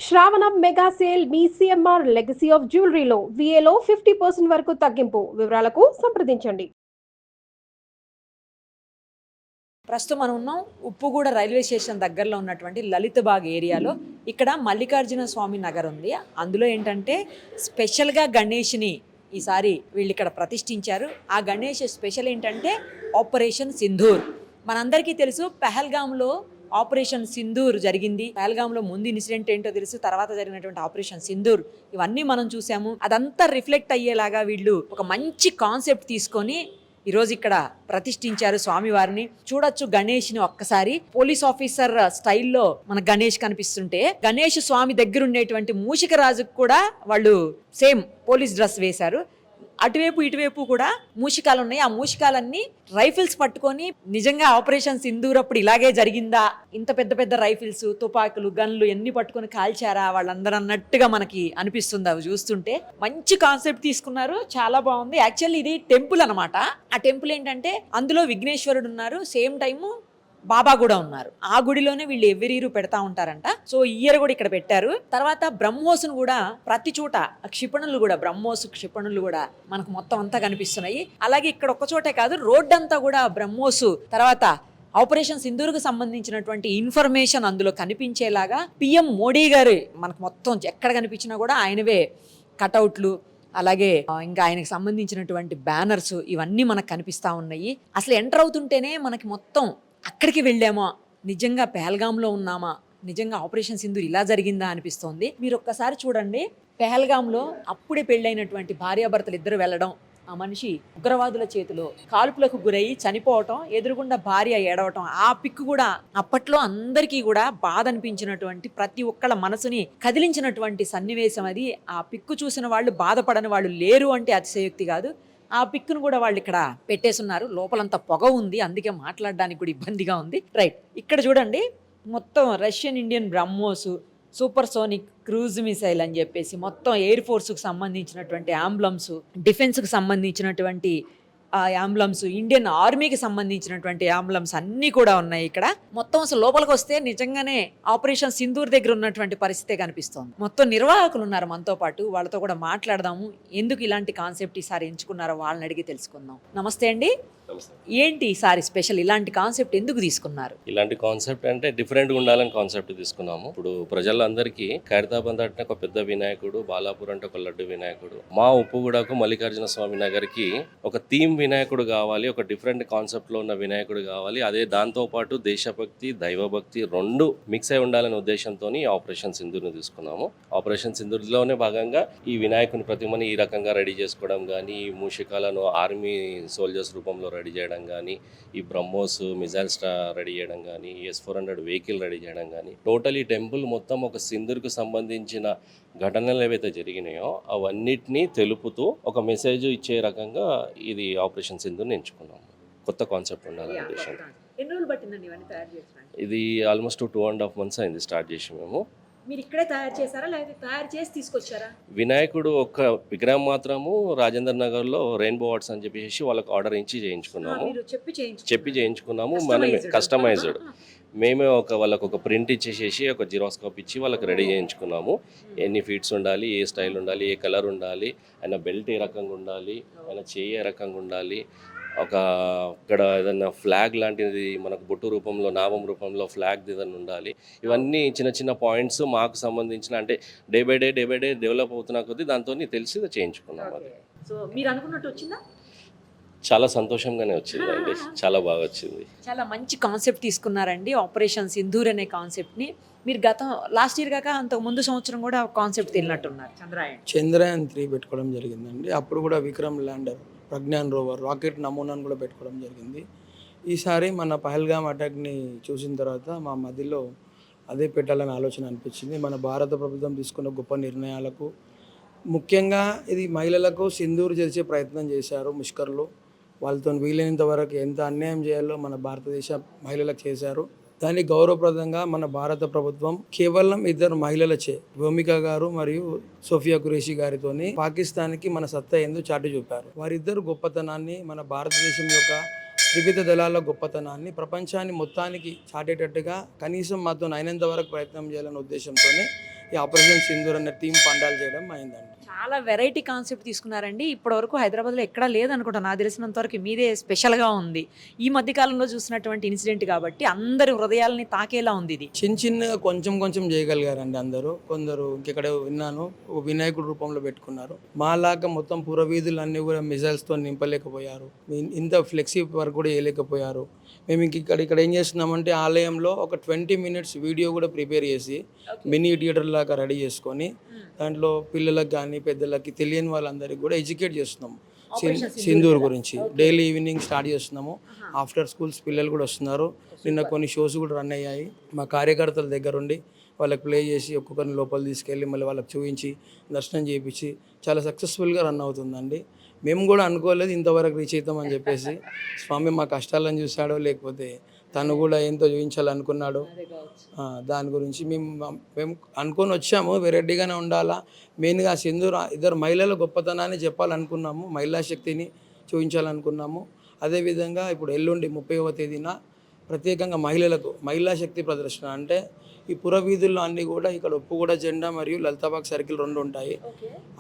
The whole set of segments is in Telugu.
శ్రావణం మెగా సేల్ మీ సిఎంఆర్ లెగసీ ఆఫ్ జ్యువెలరీలో విఏలో 50% వరకు తగ్గింపు. వివరాలకు సంప్రదించండి. ప్రస్తుతం మనం ఉన్నాం ఉప్పుగూడ రైల్వే స్టేషన్ దగ్గరలో ఉన్నటువంటి లలితబాగ్ ఏరియాలో. ఇక్కడ మల్లికార్జున స్వామి నగర్ ఉంది. అందులో ఏంటంటే స్పెషల్గా గణేష్ని ఈసారి వీళ్ళు ఇక్కడ ప్రతిష్ఠించారు. ఆ గణేష్ స్పెషల్ ఏంటంటే ఆపరేషన్ సింధూర్. మనందరికీ తెలుసు పెహల్గాంలో ఆపరేషన్ సింధూర్ జరిగింది. పెహల్గాంలో ముందు ఇన్సిడెంట్ ఏంటో తెలుసు, తర్వాత జరిగినటువంటి ఆపరేషన్ సింధూర్ ఇవన్నీ మనం చూసాము. అదంతా రిఫ్లెక్ట్ అయ్యేలాగా వీళ్ళు ఒక మంచి కాన్సెప్ట్ తీసుకొని ఈరోజు ఇక్కడ ప్రతిష్ఠించారు స్వామివారిని. చూడొచ్చు గణేష్ని ఒక్కసారి. పోలీస్ ఆఫీసర్ స్టైల్లో మన గణేష్ కనిపిస్తుంటే, గణేష్ స్వామి దగ్గర ఉండేటువంటి మూషిక రాజుకు కూడా వాళ్ళు సేమ్ పోలీస్ డ్రెస్ వేశారు. అటువైపు ఇటువైపు కూడా మూషికాలు ఉన్నాయి. ఆ మూషికాలన్నీ రైఫిల్స్ పట్టుకొని నిజంగా ఆపరేషన్ సింధూర్ అప్పుడు ఇలాగే జరిగిందా, ఇంత పెద్ద పెద్ద రైఫిల్స్, తుపాకులు, గన్లు ఎన్ని పట్టుకొని కాల్చారా వాళ్ళందరూ అన్నట్టుగా మనకి అనిపిస్తుంది అవి చూస్తుంటే. మంచి కాన్సెప్ట్ తీసుకున్నారు, చాలా బాగుంది. యాక్చువల్లీ ఇది టెంపుల్ అనమాట. ఆ టెంపుల్ ఏంటంటే అందులో విఘ్నేశ్వరుడు ఉన్నారు, సేమ్ టైము బాబా కూడా ఉన్నారు. ఆ గుడిలోనే వీళ్ళు ఎవ్రీ ఇయర్ పెడతా ఉంటారంట. సో ఈ ఇయర్ కూడా ఇక్కడ పెట్టారు. తర్వాత బ్రహ్మోస్ను కూడా ప్రతి చోట క్షిపణులు కూడా, బ్రహ్మోస్ క్షిపణులు కూడా మనకు మొత్తం అంతా కనిపిస్తున్నాయి. అలాగే ఇక్కడ ఒక్క చోటే కాదు, రోడ్ అంతా కూడా బ్రహ్మోస్, తర్వాత ఆపరేషన్ సింధూర్కు సంబంధించినటువంటి ఇన్ఫర్మేషన్ అందులో కనిపించేలాగా పిఎం మోడీ గారు మనకు మొత్తం ఎక్కడ కనిపించినా కూడా ఆయనవే కటౌట్లు, అలాగే ఇంకా ఆయనకు సంబంధించినటువంటి బ్యానర్స్ ఇవన్నీ మనకు కనిపిస్తూ ఉన్నాయి. అసలు ఎంటర్ అవుతుంటేనే మనకి మొత్తం అక్కడికి వెళ్ళామా, నిజంగా పెహల్గాంలో ఉన్నామా, నిజంగా ఆపరేషన్ సింధూర్ ఇలా జరిగిందా అనిపిస్తోంది. మీరు ఒక్కసారి చూడండి, పెహల్గాంలో అప్పుడే పెళ్ళైనటువంటి భార్యాభర్తలు ఇద్దరు వెళ్ళడం, ఆ మనిషి ఉగ్రవాదుల చేతిలో కాల్పులకు గురయ్యి చనిపోవటం, ఎదురుగుండా భార్య ఏడవటం, ఆ పిక్ కూడా అప్పట్లో అందరికీ కూడా బాధ అనిపించినటువంటి, ప్రతి ఒక్కళ్ళ మనసుని కదిలించినటువంటి సన్నివేశం అది. ఆ పిక్కు చూసిన వాళ్ళు బాధపడని వాళ్ళు లేరు అంటే అతిశయోక్తి కాదు. ఆ పిక్ను కూడా వాళ్ళు ఇక్కడ పెట్టేస్తున్నారు. లోపలంతా పొగ ఉంది, అందుకే మాట్లాడడానికి కూడా ఇబ్బందిగా ఉంది. రైట్, ఇక్కడ చూడండి మొత్తం Russian Indian BrahMos, super sonic cruise missile అని చెప్పేసి మొత్తం ఎయిర్ ఫోర్స్కి సంబంధించినటువంటి అంబులెన్స్, డిఫెన్స్కి సంబంధించినటువంటి అంబులెన్స్, ఇండియన్ ఆర్మీకి సంబంధించినటువంటి అంబులెన్స్ అన్నీ కూడా ఉన్నాయి ఇక్కడ. మొత్తం అసలు లోపలికి వస్తే నిజంగానే ఆపరేషన్ సింధూర్ దగ్గర ఉన్నటువంటి పరిస్థితే కనిపిస్తోంది. మొత్తం నిర్వాహకులు ఉన్నారు మనతో పాటు, వాళ్ళతో కూడా మాట్లాడదాము. ఎందుకు ఇలాంటి కాన్సెప్ట్ ఈసారి ఎంచుకున్నారో వాళ్ళని అడిగి తెలుసుకుందాం. నమస్తే అండి. ఏంటి ఈసారి స్పెషల్, ఇలాంటి కాన్సెప్ట్ ఎందుకు తీసుకున్నారు? ఇలాంటి కాన్సెప్ట్ అంటే డిఫరెంట్గా ఉండాలని కాన్సెప్ట్ తీసుకున్నాము. ఇప్పుడు ప్రజలందరికీ ఖైరతాబాద్ అంటే ఒక పెద్ద వినాయకుడు, బాలాపూర్ అంటే ఒక లడ్డు వినాయకుడు, మా ఉప్పుగూడకు మల్లికార్జున స్వామి నగర్కి ఒక థీమ్ వినాయకుడు కావాలి, ఒక డిఫరెంట్ కాన్సెప్ట్లో ఉన్న వినాయకుడు కావాలి. అదే దాంతోపాటు దేశభక్తి, దైవభక్తి రెండు మిక్స్ అయి ఉండాలనే ఉద్దేశంతో ఆపరేషన్ సింధూర్ని తీసుకున్నాము. ఆపరేషన్ సింధూర్లోనే భాగంగా ఈ వినాయకుని ప్రతిమని ఈ రకంగా రెడీ చేసుకోవడం కానీ, ఈ మూషికాలను ఆర్మీ సోల్జర్స్ రూపంలో రెడీ చేయడం కానీ, ఈ బ్రహ్మోస్ మిజైల్ రెడీ చేయడం కానీ, S-400 వెహికల్ రెడీ చేయడం కానీ, టోటల్ ఈ టెంపుల్ మొత్తం ఒక సింధూర్కు సంబంధించిన ఘటనలు ఏవైతే జరిగినాయో అవన్నిటినీ తెలుపుతూ ఒక మెసేజ్ ఇచ్చే రకంగా ఇది ఆపరేషన్ సింధూర్ని ఎంచుకున్నాము. కొత్త కాన్సెప్ట్ ఉండాలని ఉద్దేశం. ఇది ఆల్మోస్ట్ 2.5 months అయింది స్టార్ట్ చేసి. మేము మీరు ఇక్కడే తయారు చేశారా లేకపోతే తయారు చేసి తీసుకొచ్చారా? వినాయకుడు ఒక విగ్రహం మాత్రము రాజేందర్ నగర్లో రెయిన్బో ఆర్ట్స్ అని చెప్పేసి వాళ్ళకి ఆర్డర్ ఇచ్చి చేయించుకున్నాము. చెప్పి చేయించుకున్నాము. మనమే కస్టమైజ్డ్, మేమే వాళ్ళకు ఒక ప్రింట్ ఇచ్చేసేసి ఒక జిరాక్స్ కాపీ ఇచ్చి వాళ్ళకి రెడీ చేయించుకున్నాము. ఎన్ని ఫీట్స్ ఉండాలి, ఏ స్టైల్ ఉండాలి, ఏ కలర్ ఉండాలి, ఆయన బెల్ట్ ఏ రకంగా ఉండాలి, ఆయన చేయి ఏ రకంగా ఉండాలి, ఇక్కడ ఏదన్నా ఫ్లాగ్ లాంటిది మనకు బొట్టు రూపంలో, నామం రూపంలో ఫ్లాగ్ ఏదన్నా ఉండాలి. ఇవన్నీ చిన్న చిన్న పాయింట్స్ మాకు సంబంధించిన, అంటే డే బై డే డెవలప్ అవుతున్న కొద్దీ దాంతో తెలిసి చేయించుకున్నాం. అది సో మీరు అనుకున్నట్టు వచ్చిందా? చాలా సంతోషంగానే వచ్చింది అండి, చాలా బాగా వచ్చింది. చాలా మంచి కాన్సెప్ట్ తీసుకున్నారండి, ఆపరేషన్ సింధూర్ అనే కాన్సెప్ట్ని. మీరు లాస్ట్ ఇయర్ కాక అంతకు ముందు సంవత్సరం కూడా కాన్సెప్ట్ తెలియనట్టున్నారు. చంద్రయాన్ 3 పెట్టుకోవడం జరిగిందండి. అప్పుడు కూడా Vikram lander, Pragyan rover, rocket నమూనాను కూడా పెట్టుకోవడం జరిగింది. ఈసారి మన పహల్గాం అటాక్ని చూసిన తర్వాత మా మధ్యలో అదే పెట్టాలని ఆలోచన అనిపించింది. మన భారత ప్రభుత్వం తీసుకున్న గొప్ప నిర్ణయాలకు, ముఖ్యంగా ఇది మహిళలకు సింధూర్ చేసే ప్రయత్నం చేశారు ముష్కర్లు. వాళ్ళతో వీలైనంత వరకు ఎంత అన్యాయం చేయాలో మన భారతదేశ మహిళలకు చేశారు. దానికి గౌరవప్రదంగా మన భారత ప్రభుత్వం కేవలం 2 మహిళలచే, భూమిక గారు మరియు సోఫియా ఖురేషీ గారితోని పాకిస్తాన్కి మన సత్తా ఏందో చాటి చూపారు. వారిద్దరు గొప్పతనాన్ని, మన భారతదేశం యొక్క త్రివిధ దళాల గొప్పతనాన్ని ప్రపంచాన్ని మొత్తానికి చాటేటట్టుగా కనీసం మాతో అయినంత వరకు ప్రయత్నం చేయాలనే ఉద్దేశంతోనే ఈ ఆపరేషన్ సింధూర్ అనే టీం పండాలు చేయడం అయిందండి. చాలా వెరైటీ కాన్సెప్ట్ తీసుకున్నారండి. ఇప్పటివరకు హైదరాబాద్లో ఎక్కడా లేదనుకుంటా, నాకు తెలిసినంత వరకు మీదే స్పెషల్గా ఉంది. ఈ మధ్య కాలంలో చూసినటువంటి ఇన్సిడెంట్ కాబట్టి అందరి హృదయాలని తాకేలా ఉంది ఇది. చిన్నగా కొంచెం చేయగలిగారండి అందరూ. కొందరు ఇంకెక్కడ విన్నాను వినాయకుడు రూపంలో పెట్టుకున్నారు. మాలాగా మొత్తం పురవీధులు అన్నీ కూడా మిజైల్స్తో నింపలేకపోయారు. ఇంత ఫ్లెక్సీ వర్క్ కూడా చేయలేకపోయారు. మేము ఇక్కడ ఏం చేస్తున్నామంటే ఆలయంలో ఒక 20 minutes వీడియో కూడా ప్రిపేర్ చేసి మినీ థియేటర్ లాగా రెడీ చేసుకొని దాంట్లో పిల్లలకు కానీ పెద్దలకి తెలియని వాళ్ళందరికీ కూడా ఎడ్యుకేట్ చేస్తున్నాము సింధూర్ గురించి. డైలీ ఈవినింగ్ స్టార్ట్ చేస్తున్నాము. ఆఫ్టర్ స్కూల్స్ పిల్లలు కూడా వస్తున్నారు. నిన్న కొన్ని షోస్ కూడా రన్ అయ్యాయి. మా కార్యకర్తల దగ్గరుండి వాళ్ళకి ప్లే చేసి ఒక్కొక్కరిని లోపల తీసుకెళ్ళి మళ్ళీ వాళ్ళకి చూపించి దర్శనం చేయించి చాలా సక్సెస్ఫుల్గా రన్ అవుతుందండి. మేము కూడా అనుకోలేదు ఇంతవరకు రీచ్ అవుతామని చెప్పేసి. స్వామి మా కష్టాలను చూశాడో లేకపోతే తను కూడా ఎంతో చూపించాలనుకున్నాడు. దాని గురించి మేము అనుకొని వచ్చాము. వెరైటీగానే ఉండాలా, మెయిన్గా సింధూర్ ఇద్దరు మహిళల గొప్పతనాన్ని చెప్పాలనుకున్నాము, మహిళా శక్తిని చూపించాలనుకున్నాము. అదేవిధంగా ఇప్పుడు ఎల్లుండి 30వ తేదీన ప్రత్యేకంగా మహిళలకు మహిళా శక్తి ప్రదర్శన అంటే ఈ పురవీధుల్లో అన్నీ కూడా ఇక్కడ ఉప్పుగూడ జెండా మరియు లలితాబాగ్ సర్కిల్ 2 ఉంటాయి.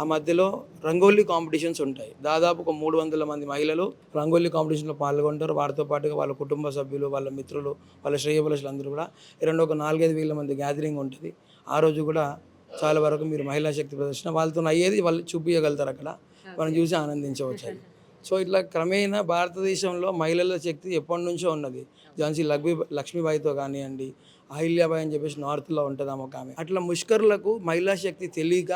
ఆ మధ్యలో రంగోలీ కాంపిటీషన్స్ ఉంటాయి. దాదాపు ఒక 300 మంది మహిళలు రంగోలీ కాంపిటీషన్లో పాల్గొంటారు. వారితో పాటుగా వాళ్ళ కుటుంబ సభ్యులు, వాళ్ళ మిత్రులు, వాళ్ళ శ్రేయోభిలాషులు అందరూ కూడా ఒక 4-5 వేల మంది గ్యాదరింగ్ ఉంటుంది. ఆ రోజు కూడా చాలా వరకు మీరు మహిళా శక్తి ప్రదర్శన వాళ్ళతో అయ్యేది వాళ్ళు చూపించగలుగుతారు. అక్కడ మనం చూసి ఆనందించవచ్చు. అది సో ఇట్లా క్రమేణా భారతదేశంలో మహిళల శక్తి ఎప్పటి నుంచో ఉన్నది. ఝాన్సీ లక్ష్మీబాయితో కానివ్వండి, అహిల్యాబాయి అని చెప్పేసి నార్త్లో ఉంటుంది ఒక ఆమె. అట్లా ముష్కర్లకు మహిళా శక్తి తెలియక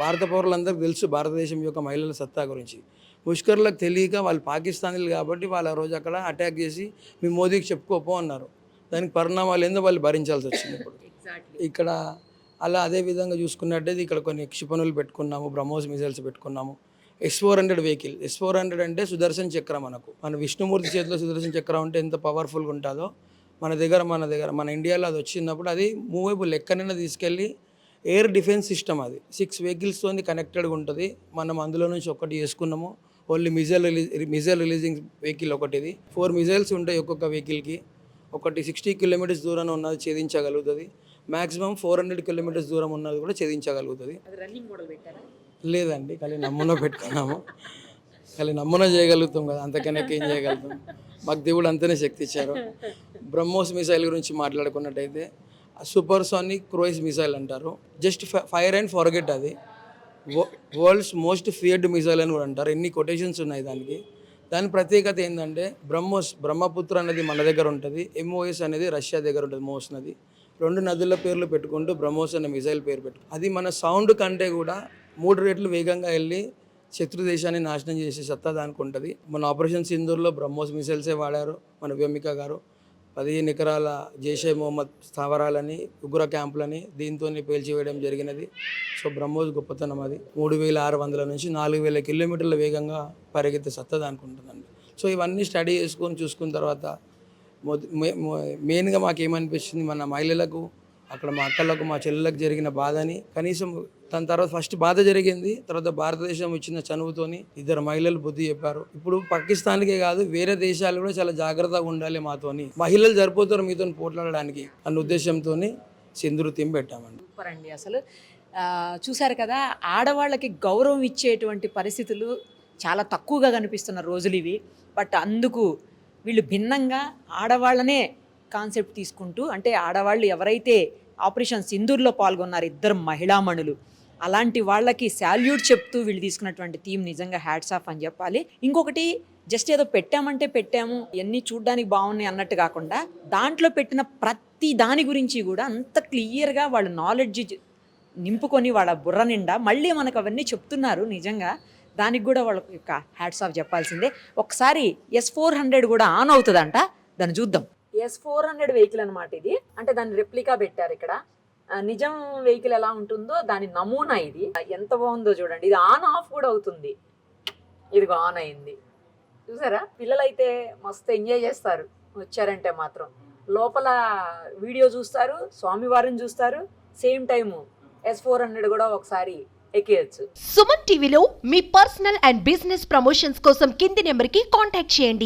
భారత పౌరులందరికీ తెలుసు భారతదేశం యొక్క మహిళల సత్తా గురించి. ముష్కర్లకు తెలియక వాళ్ళు పాకిస్తానీలు కాబట్టి వాళ్ళు ఆ రోజు అక్కడ అటాక్ చేసి మీ మోదీకి చెప్పుకోపో అన్నారు. దానికి పరిణామాలు ఏందో వాళ్ళు భరించాల్సి వచ్చింది. ఇప్పుడు ఇక్కడ అలా అదే విధంగా చూసుకున్నట్టయితే ఇక్కడ కొన్ని క్షిపణులు పెట్టుకున్నాము, బ్రహ్మోస్ మిసైల్స్ పెట్టుకున్నాము. S-400 vehicle. S-400 అంటే సుదర్శన్ చక్రం. మన విష్ణుమూర్తి చేతిలో సుదర్శన్ చక్రం అంటే ఎంత పవర్ఫుల్గా ఉంటుందో మన ఇండియాలో అది వచ్చినప్పుడు అది మూవేబుల్ ఎక్కడైనా తీసుకెళ్ళి ఎయిర్ డిఫెన్స్ సిస్టమ్. అది 6 వెహికల్స్తో కనెక్టెడ్గా ఉంటుంది. మనం అందులో నుంచి ఒకటి చేసుకున్నాము. ఓన్లీ మిజైల్ రిలీజింగ్ వెహికల్ ఒకటిది. 4 మిజైల్స్ ఉంటాయి ఒక్కొక్క వెహికల్కి. ఒకటి 60 kilometers దూరంలో ఉన్నది ఛేదించగలుగుతుంది. మ్యాక్సిమం 400 kilometers దూరం ఉన్నది కూడా ఛేదించగలుగుతుంది. లేదండి, ఖాళీ నమ్మున పెట్టుకున్నాము. ఖాళీ నమ్మున చేయగలుగుతాం కదా, అంతకన్నా ఏం చేయగలుగుతాం. మాకు దేవుడు అంతనే శక్తి ఇచ్చారు. బ్రహ్మోస్ మిసైల్ గురించి మాట్లాడుకున్నట్టయితే సూపర్సోనిక్ క్రూయిజ్ మిసైల్ అంటారు. Just fire and forget. అది వరల్డ్స్ మోస్ట్ ఫియర్డ్ మిసైల్ అని కూడా అంటారు. ఎన్ని కొటేషన్స్ ఉన్నాయి దానికి. దాని ప్రత్యేకత ఏంటంటే బ్రహ్మపుత్ర అనేది మన దగ్గర ఉంటుంది, MOS అనేది రష్యా దగ్గర ఉంటుంది, మోస్ నది. 2 నదుల పేర్లు పెట్టుకుంటూ బ్రహ్మోస్ అనే మిసైల్ పేరు అది మన సౌండ్ కంటే కూడా 3 రెట్లు వేగంగా వెళ్ళి శత్రు దేశాన్ని నాశనం చేసే సత్తా దానికి ఉంటుంది. మన ఆపరేషన్ సింధూర్లో బ్రహ్మోస్ మిసైల్సే వాడారు మన వ్యోమిక గారు. 15 ఎకరాల జైషే మొహమ్మద్ స్థావరాలని, ఉగ్ర క్యాంపులని దీంతో పేల్చివేయడం జరిగినది. సో బ్రహ్మోస్ గొప్పతనం అది. 3600 నుంచి 4000 కిలోమీటర్ల వేగంగా పరిగెత్తే సత్తా దానికి ఉంటుందండి. సో ఇవన్నీ స్టడీ చేసుకొని చూసుకున్న తర్వాత మెయిన్గా మాకేమనిపించింది, మన మహిళలకు అక్కడ మా అక్కలకు మా చెల్లెలకు జరిగిన బాధని కనీసం దాని తర్వాత ఫస్ట్ బాధ జరిగింది, తర్వాత భారతదేశం ఇచ్చిన చనువుతోని 2 మహిళలు బుద్ధి చెప్పారు. ఇప్పుడు పాకిస్తాన్కే కాదు వేరే దేశాలు కూడా చాలా జాగ్రత్తగా ఉండాలి మాతోని, మహిళలు సరిపోతారు మీతో పోట్లాడడానికి అన్న ఉద్దేశంతో సింధూర్ థీమ్ పెట్టామండి. సూపర్ అండి. అసలు చూశారు కదా, ఆడవాళ్ళకి గౌరవం ఇచ్చేటువంటి పరిస్థితులు చాలా తక్కువగా కనిపిస్తున్న రోజులు ఇవి. బట్ అందుకు వీళ్ళు భిన్నంగా ఆడవాళ్ళనే కాన్సెప్ట్ తీసుకుంటూ, అంటే ఆడవాళ్ళు ఎవరైతే ఆపరేషన్ సింధూర్లో పాల్గొన్నారు 2 మహిళామణులు, అలాంటి వాళ్ళకి శాల్యూట్ చెప్తూ వీళ్ళు తీసుకున్నటువంటి థీమ్ నిజంగా హ్యాట్స్ ఆఫ్ అని చెప్పాలి. ఇంకొకటి, జస్ట్ ఏదో పెట్టామంటే పెట్టాము ఎన్ని చూడ్డానికి బాగున్నాయి అన్నట్టు కాకుండా దాంట్లో పెట్టిన ప్రతి దాని గురించి కూడా అంత క్లియర్గా వాళ్ళు నాలెడ్జ్ నింపుకొని వాళ్ళ బుర్ర నిండా మళ్ళీ మనకు అవన్నీ చెప్తున్నారు. నిజంగా దానికి కూడా వాళ్ళ యొక్క హ్యాట్స్ ఆఫ్ చెప్పాల్సిందే. ఒకసారి S-400 కూడా ఆన్ అవుతుందంట, దాన్ని చూద్దాం. S-400 వెహికల్ అనమాట ఇది. అంటే దాన్ని రెప్లికా పెట్టారు ఇక్కడ. నిజం వెహికల్ ఎలా ఉంటుందో దాని నమూనా ఇది. ఎంత బాగుందో చూడండి. ఇది ఆన్ ఆఫ్ కూడా అవుతుంది. ఇదిగో ఆన్ అయింది, చూసారా? పిల్లలైతే మస్తు ఎంజాయ్ చేస్తారు వచ్చారంటే మాత్రం. లోపల వీడియో చూస్తారు, స్వామివారిని చూస్తారు, సేమ్ టైము S-400 కూడా ఒకసారి ఎక్కేయచ్చు. సుమన్ టీవీలో మీ పర్సనల్ అండ్ బిజినెస్ ప్రమోషన్స్ కోసం కింది నెంబర్కి కాంటాక్ట్ చేయండి.